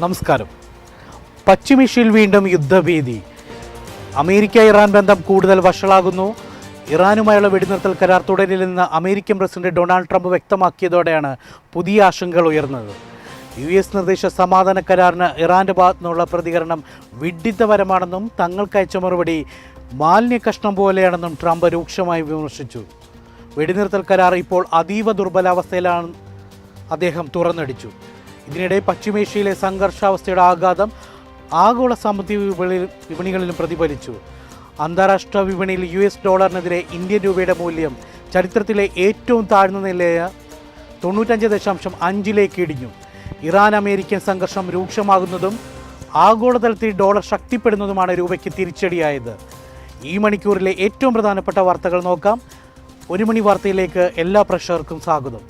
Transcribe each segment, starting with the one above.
നമസ്കാരം. പശ്ചിമേഷ്യയിൽ വീണ്ടും യുദ്ധഭീതി. അമേരിക്ക ഇറാൻ ബന്ധം കൂടുതൽ വഷളാകുന്നു. ഇറാനുമായുള്ള വെടിനിർത്തൽ കരാർ തുടരില്ലെന്ന് അമേരിക്കൻ പ്രസിഡന്റ് ഡൊണാൾഡ് ട്രംപ് വ്യക്തമാക്കിയതോടെയാണ് പുതിയ ആശങ്കകൾ ഉയർന്നത്. US നിർദ്ദേശ സമാധാന കരാറിന് ഇറാന്റെ ഭാഗത്തുനിന്നുള്ള പ്രതികരണം വിഡ്ഢിത്തപരമാണെന്നും തങ്ങൾക്കയച്ച മറുപടി മാലിന്യ കഷ്ണം പോലെയാണെന്നും ട്രംപ് രൂക്ഷമായി വിമർശിച്ചു. വെടിനിർത്തൽ കരാർ ഇപ്പോൾ അതീവ ദുർബലാവസ്ഥയിലാണെന്ന് അദ്ദേഹം തുറന്നടിച്ചു. ഇതിനിടെ പശ്ചിമേഷ്യയിലെ സംഘർഷാവസ്ഥയുടെ ആഘാതം ആഗോള സാമ്പത്തിക വിപണികളിലും പ്രതിഫലിച്ചു. അന്താരാഷ്ട്ര വിപണിയിൽ US ഡോളറിനെതിരെ ഇന്ത്യൻ രൂപയുടെ മൂല്യം ചരിത്രത്തിലെ ഏറ്റവും താഴ്ന്ന നിലയായ 95.5 ഇടിഞ്ഞു. ഇറാൻ അമേരിക്കൻ സംഘർഷം രൂക്ഷമാകുന്നതും ആഗോളതലത്തിൽ ഡോളർ ശക്തിപ്പെടുന്നതുമാണ് രൂപയ്ക്ക് തിരിച്ചടിയായത്. ഈ മണിക്കൂറിലെ ഏറ്റവും പ്രധാനപ്പെട്ട വാർത്തകൾ നോക്കാം. ഒരു മണി വാർത്തയിലേക്ക് എല്ലാ പ്രേക്ഷകർക്കും സ്വാഗതം.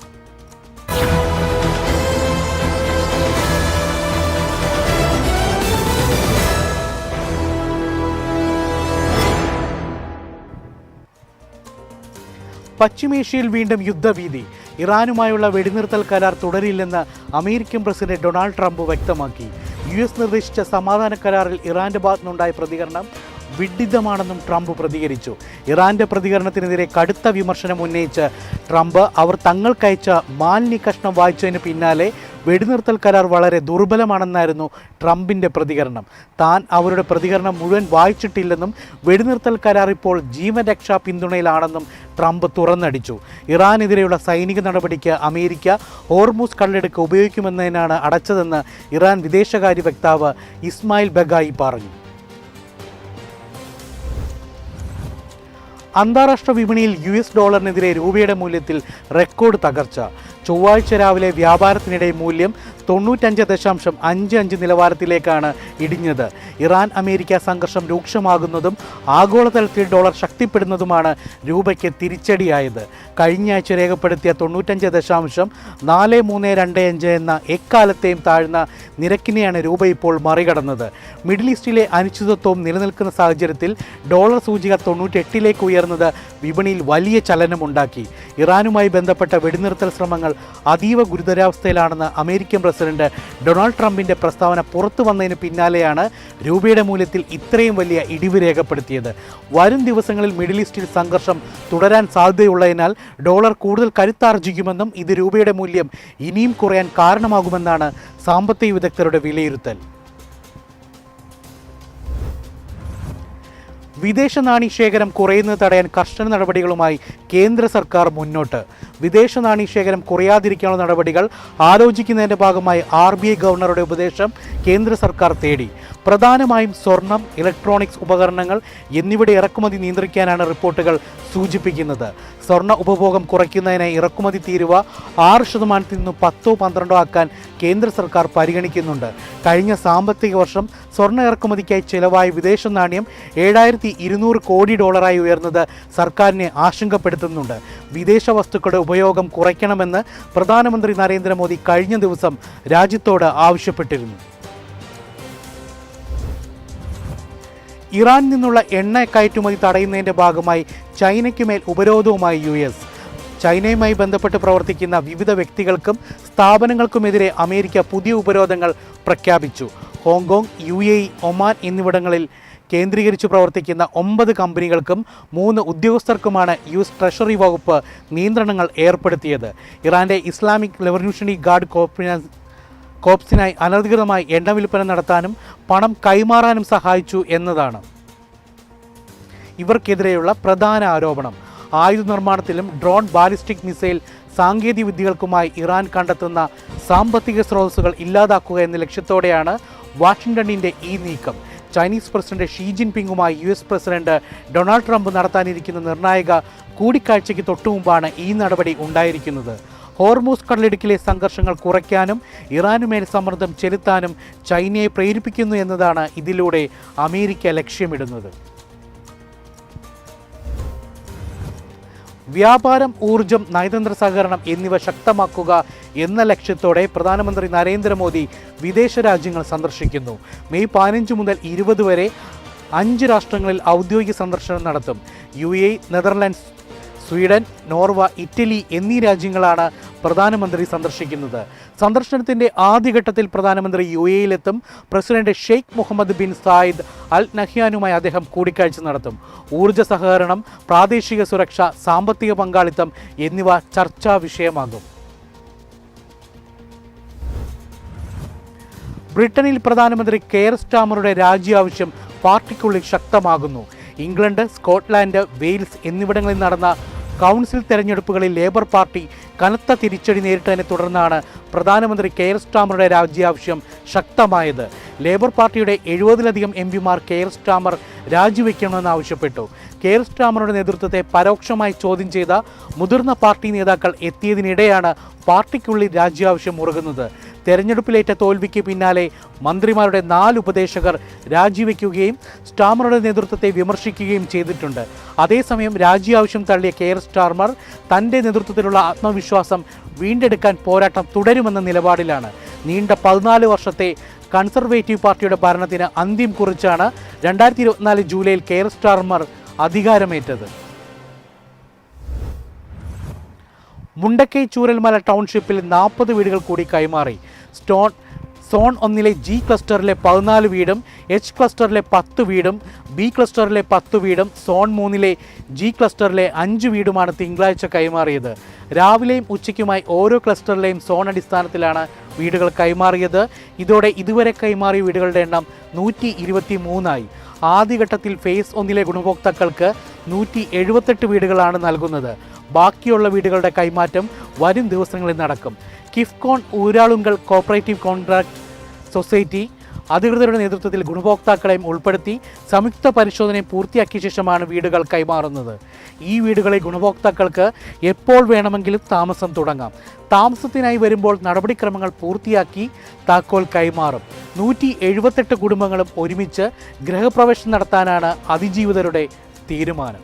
പശ്ചിമേഷ്യയിൽ വീണ്ടും യുദ്ധഭീതി. ഇറാനുമായുള്ള വെടിനിർത്തൽ കരാർ തുടരില്ലെന്ന് അമേരിക്കൻ പ്രസിഡന്റ് ഡൊണാൾഡ് ട്രംപ് വ്യക്തമാക്കി. US നിർദ്ദേശിച്ച സമാധാന കരാറിൽ ഇറാന്റെ ഭാഗത്തുനിന്നുണ്ടായ പ്രതികരണം വിഡ്ഢിതമാണെന്നും ട്രംപ് പ്രതികരിച്ചു. ഇറാന്റെ പ്രതികരണത്തിനെതിരെ കടുത്ത വിമർശനം ഉന്നയിച്ച് ട്രംപ് അവർ തങ്ങൾക്കയച്ച മാലിന്യ കഷ്ണം വായിച്ചതിന് പിന്നാലെ വെടിനിർത്തൽ കരാർ വളരെ ദുർബലമാണെന്നായിരുന്നു ട്രംപിൻ്റെ പ്രതികരണം. താൻ അവരുടെ പ്രതികരണം മുഴുവൻ വായിച്ചിട്ടില്ലെന്നും വെടിനിർത്തൽ കരാർ ഇപ്പോൾ ജീവൻ രക്ഷാ പിന്തുണയിലാണെന്നും ട്രംപ് തുറന്നടിച്ചു. ഇറാനെതിരെയുള്ള സൈനിക നടപടിക്ക് അമേരിക്ക ഹോർമൂസ് കടലിടുക്ക് ഉപയോഗിക്കുമെന്നതിനാണ് അടച്ചതെന്ന് ഇറാൻ വിദേശകാര്യ വക്താവ് ഇസ്മായിൽ ബഗായി പറഞ്ഞു. അന്താരാഷ്ട്ര വിപണിയിൽ US ഡോളറിനെതിരെ രൂപയുടെ മൂല്യത്തിൽ റെക്കോർഡ് തകർച്ച. ചൊവ്വാഴ്ച രാവിലെ വ്യാപാരത്തിനിടെ മൂല്യം 95.55 നിലവാരത്തിലേക്കാണ് ഇടിഞ്ഞത്. ഇറാൻ അമേരിക്ക സംഘർഷം രൂക്ഷമാകുന്നതും ആഗോളതലത്തിൽ ഡോളർ ശക്തിപ്പെടുന്നതുമാണ് രൂപയ്ക്ക് തിരിച്ചടിയായത്. കഴിഞ്ഞയാഴ്ച രേഖപ്പെടുത്തിയ 95.4325 എന്ന എക്കാലത്തെയും താഴ്ന്ന നിരക്കിനെയാണ് രൂപ ഇപ്പോൾ മറികടന്നത്. മിഡിൽ ഈസ്റ്റിലെ അനിശ്ചിതത്വം നിലനിൽക്കുന്ന സാഹചര്യത്തിൽ ഡോളർ സൂചിക 98 ഉയർന്നത് വിപണിയിൽ വലിയ ചലനമുണ്ടാക്കി. ഇറാനുമായി ബന്ധപ്പെട്ട വെടിനിർത്തൽ ശ്രമങ്ങൾ അതീവ ഗുരുതരാവസ്ഥയിലാണെന്ന് അമേരിക്കൻ പ്രസിഡന്റ് ഡൊണാൾഡ് ട്രംപിന്റെ പ്രസ്താവന പുറത്തു വന്നതിന് പിന്നാലെയാണ് രൂപയുടെ മൂല്യത്തിൽ ഇത്രയും വലിയ ഇടിവ് രേഖപ്പെടുത്തിയത്. വരും ദിവസങ്ങളിൽ മിഡിൽ ഈസ്റ്റിൽ സംഘർഷം തുടരാൻ സാധ്യതയുള്ളതിനാൽ ഡോളർ കൂടുതൽ കരുത്താർജിക്കുമെന്നും ഇത് രൂപയുടെ മൂല്യം ഇനിയും കുറയാൻ കാരണമാകുമെന്നാണ് സാമ്പത്തിക വിദഗ്ധരുടെ വിലയിരുത്തൽ. വിദേശ നാണ്യശേഖരം കുറയുന്നത് തടയാൻ കർശന നടപടികളുമായി കേന്ദ്ര സർക്കാർ മുന്നോട്ട്. വിദേശ നാണ്യശേഖരം കുറയാതിരിക്കാനുള്ള നടപടികൾ ആലോചിക്കുന്നതിൻ്റെ ഭാഗമായി RBI ഗവർണറുടെ ഉപദേശം കേന്ദ്ര സർക്കാർ തേടി. പ്രധാനമായും സ്വർണം, ഇലക്ട്രോണിക്സ് ഉപകരണങ്ങൾ എന്നിവയുടെ ഇറക്കുമതി നിയന്ത്രിക്കാനാണ് റിപ്പോർട്ടുകൾ സൂചിപ്പിക്കുന്നത്. സ്വർണ്ണ ഉപഭോഗം കുറയ്ക്കുന്നതിന് ഇറക്കുമതി തീരുവ 6% നിന്ന് 10-12 ആക്കാൻ കേന്ദ്ര സർക്കാർ പരിഗണിക്കുന്നുണ്ട്. കഴിഞ്ഞ സാമ്പത്തിക വർഷം സ്വർണ്ണ ഇറക്കുമതിക്കായി ചിലവായ വിദേശ നാണ്യം $7,200 കോടി ഉയർന്നത് സർക്കാരിനെ ആശങ്കപ്പെടുത്തുന്നുണ്ട്. വിദേശ വസ്തുക്കളുടെ ഉപയോഗം കുറയ്ക്കണമെന്ന് പ്രധാനമന്ത്രി നരേന്ദ്രമോദി കഴിഞ്ഞ ദിവസം രാജ്യത്തോട് ആവശ്യപ്പെട്ടിരുന്നു. ഇറാനിൽ നിന്നുള്ള എണ്ണ കയറ്റുമതി തടയുന്നതിൻ്റെ ഭാഗമായി ചൈനയ്ക്കുമേൽ ഉപരോധവുമായി US. ചൈനയുമായി ബന്ധപ്പെട്ട് പ്രവർത്തിക്കുന്ന വിവിധ വ്യക്തികൾക്കും സ്ഥാപനങ്ങൾക്കുമെതിരെ അമേരിക്ക പുതിയ ഉപരോധങ്ങൾ പ്രഖ്യാപിച്ചു. ഹോങ്കോങ്, UAE, ഒമാൻ എന്നിവിടങ്ങളിൽ കേന്ദ്രീകരിച്ച് പ്രവർത്തിക്കുന്ന 9 കമ്പനികൾക്കും 3 ഉദ്യോഗസ്ഥർക്കുമാണ് US ട്രഷറി വകുപ്പ് നിയന്ത്രണങ്ങൾ ഏർപ്പെടുത്തിയത്. ഇറാന്റെ ഇസ്ലാമിക് റവല്യൂഷണറി ഗാർഡ് കോപ്സിനായി അനധികൃതമായി എണ്ണ വിൽപ്പന നടത്താനും പണം കൈമാറാനും സഹായിച്ചു എന്നതാണ് ഇവർക്കെതിരെയുള്ള പ്രധാന ആരോപണം. ആയുധ നിർമ്മാണത്തിലും ഡ്രോൺ, ബാലിസ്റ്റിക് മിസൈൽ സാങ്കേതിക വിദ്യകൾക്കുമായി ഇറാൻ കണ്ടെത്തുന്ന സാമ്പത്തിക സ്രോതസ്സുകൾ ഇല്ലാതാക്കുക എന്ന ലക്ഷ്യത്തോടെയാണ് വാഷിംഗ്ടണിൻ്റെ ഈ നീക്കം. ചൈനീസ് പ്രസിഡന്റ് ഷീ ജിൻപിങ്ങുമായി US പ്രസിഡന്റ് ഡൊണാൾഡ് ട്രംപ് നടത്താനിരിക്കുന്ന നിർണായക കൂടിക്കാഴ്ചയ്ക്ക് തൊട്ടുമുമ്പാണ് ഈ നടപടി ഉണ്ടായിരിക്കുന്നത്. ഹോർമൂസ് കടലിടുക്കിലെ സംഘർഷങ്ങൾ കുറയ്ക്കാനും ഇറാനുമേൽ സമ്മർദ്ദം ചെലുത്താനും ചൈനയെ പ്രേരിപ്പിക്കുന്നു എന്നതാണ് ഇതിലൂടെ അമേരിക്ക ലക്ഷ്യമിടുന്നത്. വ്യാപാരം, ഊർജം, നയതന്ത്ര സഹകരണം എന്നിവ ശക്തമാക്കുക എന്ന ലക്ഷ്യത്തോടെ പ്രധാനമന്ത്രി നരേന്ദ്രമോദി വിദേശ രാജ്യങ്ങൾ സന്ദർശിക്കുന്നു. മെയ് 15 മുതൽ 20 വരെ 5 രാഷ്ട്രങ്ങളിൽ ഔദ്യോഗിക സന്ദർശനം നടത്തും. UAE, Netherlands, Sweden, Norway, Italy എന്നീ രാജ്യങ്ങളാണ് പ്രധാനമന്ത്രി സന്ദർശിക്കുന്നത്. സന്ദർശനത്തിന്റെ ആദ്യഘട്ടത്തിൽ പ്രധാനമന്ത്രി UAE-യിലെത്തും. President Sheikh Mohammed bin Zayed Al നഹ്യാനുമായി അദ്ദേഹം കൂടിക്കാഴ്ച നടത്തും. ഊർജ്ജ സഹകരണം, പ്രാദേശിക സുരക്ഷ, സാമ്പത്തിക പങ്കാളിത്തം എന്നിവ ചർച്ചാ വിഷയമാകും. ബ്രിട്ടനിൽ പ്രധാനമന്ത്രി കെയർ സ്റ്റാമറുടെ രാജി ആവശ്യം പാർട്ടിക്കുള്ളിൽ ശക്തമാകുന്നു. ഇംഗ്ലണ്ട്, സ്കോട്ട്ലാൻഡ്, വെയിൽസ് എന്നിവിടങ്ങളിൽ നടന്ന കൗൺസിൽ തെരഞ്ഞെടുപ്പുകളിൽ ലേബർ പാർട്ടി കനത്ത തിരിച്ചടി നേരിട്ടതിനെ തുടർന്നാണ് പ്രധാനമന്ത്രി കെയർ സ്റ്റാമറുടെ രാജി ആവശ്യം ശക്തമായത്. ലേബർ പാർട്ടിയുടെ 70-ലധികം MPമാർ കെയർ സ്റ്റാമർ രാജിവെക്കണമെന്ന് ആവശ്യപ്പെട്ടു. കെയർ സ്റ്റാമറുടെ നേതൃത്വത്തെ പരോക്ഷമായി ചോദ്യം ചെയ്ത മുതിർന്ന പാർട്ടി നേതാക്കൾ എത്തിയതിനിടെയാണ് പാർട്ടിക്കുള്ളിൽ രാജ്യാവശ്യം മുറുകുന്നത്. തെരഞ്ഞെടുപ്പിലേറ്റ തോൽവിക്ക് പിന്നാലെ മന്ത്രിമാരുടെ 4 ഉപദേശകർ രാജിവെക്കുകയും സ്റ്റാമറുടെ നേതൃത്വത്തെ വിമർശിക്കുകയും ചെയ്തിട്ടുണ്ട്. അതേസമയം രാജിയാവശ്യം തള്ളിയ കെയർ സ്റ്റാമർ തൻ്റെ നേതൃത്വത്തിലുള്ള ആത്മവിശ്വാസം വീണ്ടെടുക്കാൻ പോരാട്ടം തുടരുമെന്ന നിലപാടിലാണ്. നീണ്ട 14 വർഷത്തെ കൺസർവേറ്റീവ് പാർട്ടിയുടെ ഭരണത്തിന് അന്ത്യം കുറിച്ചാണ് 2024 ജൂലൈയിൽ കെയർ സ്റ്റാമർ അധികാരമേറ്റത്. മുണ്ടക്കൈ ചൂരൽമല ടൗൺഷിപ്പിൽ 40 വീടുകൾ കൂടി കൈമാറി. സോൺ 1-ലെ G ക്ലസ്റ്ററിലെ 14 വീടും H ക്ലസ്റ്ററിലെ 10 വീടും B ക്ലസ്റ്ററിലെ 10 വീടും സോൺ 3-ലെ G ക്ലസ്റ്ററിലെ 5 വീടുമാണ് തിങ്കളാഴ്ച കൈമാറിയത്. രാവിലെയും ഉച്ചയ്ക്കുമായി ഓരോ ക്ലസ്റ്ററിലെയും സോൺ അടിസ്ഥാനത്തിലാണ് വീടുകൾ കൈമാറിയത്. ഇതോടെ ഇതുവരെ കൈമാറിയ വീടുകളുടെ എണ്ണം 123ആയി. ആദ്യഘട്ടത്തിൽ ഫേസ് 1-ലെ ഗുണഭോക്താക്കൾക്ക് 178 വീടുകളാണ് നൽകുന്നത്. ബാക്കിയുള്ള വീടുകളുടെ കൈമാറ്റം വരും ദിവസങ്ങളിൽ നടക്കും. Kifcon Uralungal cooperative contract society അധികൃതരുടെ നേതൃത്വത്തിൽ ഗുണഭോക്താക്കളെയും ഉൾപ്പെടുത്തി സംയുക്ത പരിശോധനയും പൂർത്തിയാക്കിയ ശേഷമാണ് വീടുകൾ കൈമാറുന്നത്. ഈ വീടുകളിൽ ഗുണഭോക്താക്കൾക്ക് എപ്പോൾ വേണമെങ്കിലും താമസം തുടങ്ങാം. താമസത്തിനായി വരുമ്പോൾ നടപടിക്രമങ്ങൾ പൂർത്തിയാക്കി താക്കോൽ കൈമാറും. 178 കുടുംബങ്ങളും ഒരുമിച്ച് ഗൃഹപ്രവേശനം നടത്താനാണ് അതിജീവിതരുടെ തീരുമാനം.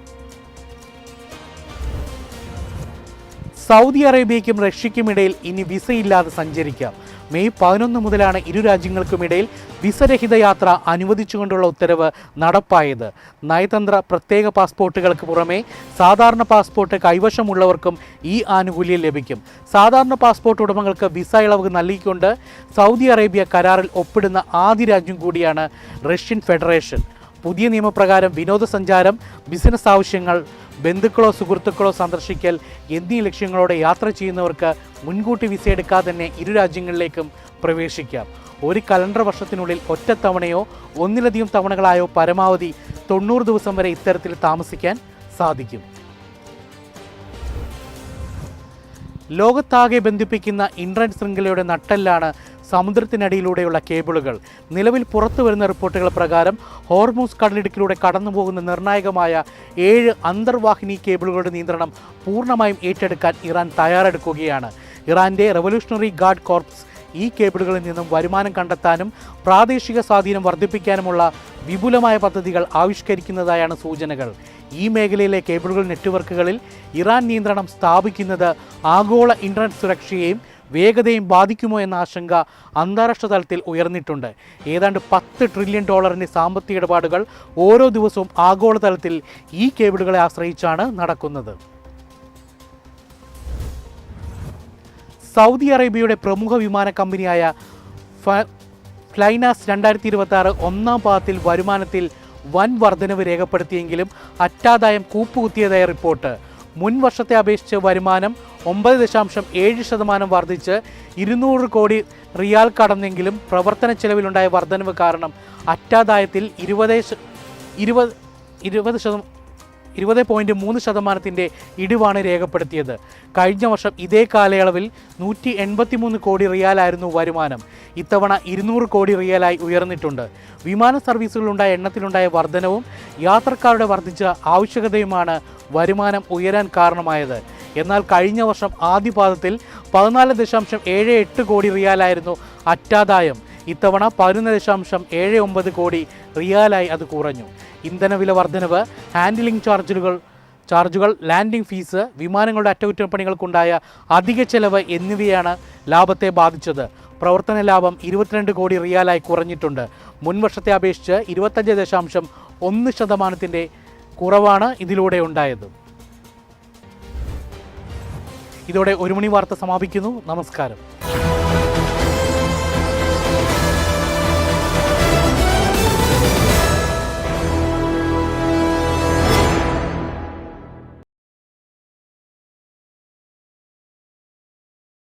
സൗദി അറേബ്യയ്ക്കും റഷ്യയ്ക്കുമിടയിൽ ഇനി വിസയില്ലാതെ സഞ്ചരിക്കാം. മെയ് 11 മുതലാണ് ഇരു രാജ്യങ്ങൾക്കുമിടയിൽ വിസരഹിത യാത്ര അനുവദിച്ചുകൊണ്ടുള്ള ഉത്തരവ് നടപ്പായത്. നയതന്ത്ര പ്രത്യേക പാസ്പോർട്ടുകൾക്ക് പുറമെ സാധാരണ പാസ്പോർട്ട് കൈവശമുള്ളവർക്കും ഈ ആനുകൂല്യം ലഭിക്കും. സാധാരണ പാസ്പോർട്ട് ഉടമകൾക്ക് വിസ ഇളവ് നൽകിക്കൊണ്ട് സൗദി അറേബ്യ കരാറിൽ ഒപ്പിടുന്ന ആദ്യ രാജ്യം കൂടിയാണ് റഷ്യൻ ഫെഡറേഷൻ. പുതിയ നിയമപ്രകാരം വിനോദസഞ്ചാരം, ബിസിനസ് ആവശ്യങ്ങൾ, ബന്ധുക്കളോ സുഹൃത്തുക്കളോ സന്ദർശിക്കൽ എന്നീ ലക്ഷ്യങ്ങളോടെ യാത്ര ചെയ്യുന്നവർക്ക് മുൻകൂട്ടി വിസ എടുക്കാതെ തന്നെ ഇരു രാജ്യങ്ങളിലേക്കും പ്രവേശിക്കാം. ഒരു കലണ്ടർ വർഷത്തിനുള്ളിൽ ഒറ്റത്തവണയോ ഒന്നിലധികം തവണകളായോ പരമാവധി 90 ദിവസം വരെ ഇത്തരത്തിൽ താമസിക്കാൻ സാധിക്കും. ലോകത്താകെ ബന്ധിപ്പിക്കുന്ന ഇന്റർനെറ്റ് ശൃംഖലയുടെ നട്ടെല്ലാണ് സമുദ്രത്തിനടിയിലൂടെയുള്ള കേബിളുകൾ. നിലവിൽ പുറത്തു വരുന്ന റിപ്പോർട്ടുകൾ പ്രകാരം ഹോർമൂസ് കടലിടുക്കിലൂടെ കടന്നുപോകുന്ന നിർണായകമായ 7 അന്തർവാഹിനി കേബിളുകളുടെ നിയന്ത്രണം പൂർണ്ണമായും ഏറ്റെടുക്കാൻ ഇറാൻ തയ്യാറെടുക്കുകയാണ്. ഇറാന്റെ റവല്യൂഷണറി ഗാർഡ് കോർപ്സ് ഈ കേബിളുകളിൽ നിന്നും വരുമാനം കണ്ടെത്താനും പ്രാദേശിക സ്വാധീനം വർദ്ധിപ്പിക്കാനുമുള്ള വിപുലമായ പദ്ധതികൾ ആവിഷ്കരിക്കുന്നതായാണ് സൂചനകൾ. ഈ മേഖലയിലെ കേബിളുകൾ നെറ്റ്വർക്കുകളിൽ ഇറാൻ നിയന്ത്രണം സ്ഥാപിക്കുന്നത് ആഗോള ഇന്റർനെറ്റ് സുരക്ഷയെയും വേഗതയും ബാധിക്കുമോ എന്ന ആശങ്ക അന്താരാഷ്ട്ര തലത്തിൽ ഉയർന്നിട്ടുണ്ട്. ഏതാണ്ട് $10 ട്രില്യൺ സാമ്പത്തിക ഇടപാടുകൾ ഓരോ ദിവസവും ആഗോളതലത്തിൽ ഈ കേബിളുകളെ ആശ്രയിച്ചാണ് നടക്കുന്നത്. സൗദി അറേബ്യയുടെ പ്രമുഖ വിമാന കമ്പനിയായ ഫ്ലൈനാസ് 2026 ഒന്നാം പാദത്തിൽ വരുമാനത്തിൽ വൻ വർധനവ് രേഖപ്പെടുത്തിയെങ്കിലും അറ്റാദായം കൂപ്പുകുത്തിയതായ റിപ്പോർട്ട്. മുൻ വർഷത്തെ അപേക്ഷിച്ച് വരുമാനം 9.7% വർദ്ധിച്ച് 200 കോടി റിയാൽ കടന്നെങ്കിലും പ്രവർത്തന ചെലവിലുണ്ടായ വർധനവ് കാരണം അറ്റാദായത്തിൽ 20.3% ഇടിവാണ് രേഖപ്പെടുത്തിയത്. കഴിഞ്ഞ വർഷം ഇതേ കാലയളവിൽ 183 കോടി റിയാലായിരുന്നു വരുമാനം. ഇത്തവണ 200 കോടി റിയാലായി ഉയർന്നിട്ടുണ്ട്. വിമാന സർവീസുകളുണ്ടായ എണ്ണത്തിലുണ്ടായ വർധനവും യാത്രക്കാരുടെ വർദ്ധിച്ച ആവശ്യകതയുമാണ് വരുമാനം ഉയരാൻ കാരണമായത്. എന്നാൽ കഴിഞ്ഞ വർഷം ആദ്യപാദത്തിൽ 14.78 കോടി റിയാലായിരുന്നു അറ്റാദായം. ഇത്തവണ 11.79 കോടി റിയാലായി അത് കുറഞ്ഞു. ഇന്ധനവില വർധനവ്, ഹാൻഡിലിംഗ് ചാർജുകൾ, ലാൻഡിംഗ് ഫീസ്, വിമാനങ്ങളുടെ അറ്റകുറ്റപ്പണികൾക്കുണ്ടായ അധിക ചെലവ് എന്നിവയാണ് ലാഭത്തെ ബാധിച്ചത്. പ്രവർത്തന ലാഭം 22 കോടി റിയാലായി കുറഞ്ഞിട്ടുണ്ട്. മുൻവർഷത്തെ അപേക്ഷിച്ച് 25.1% കുറവാണ് ഇതിലൂടെ ഉണ്ടായത്. ഇതോടെ 1 മണി വാർത്ത സമാപിക്കുന്നു. നമസ്കാരം.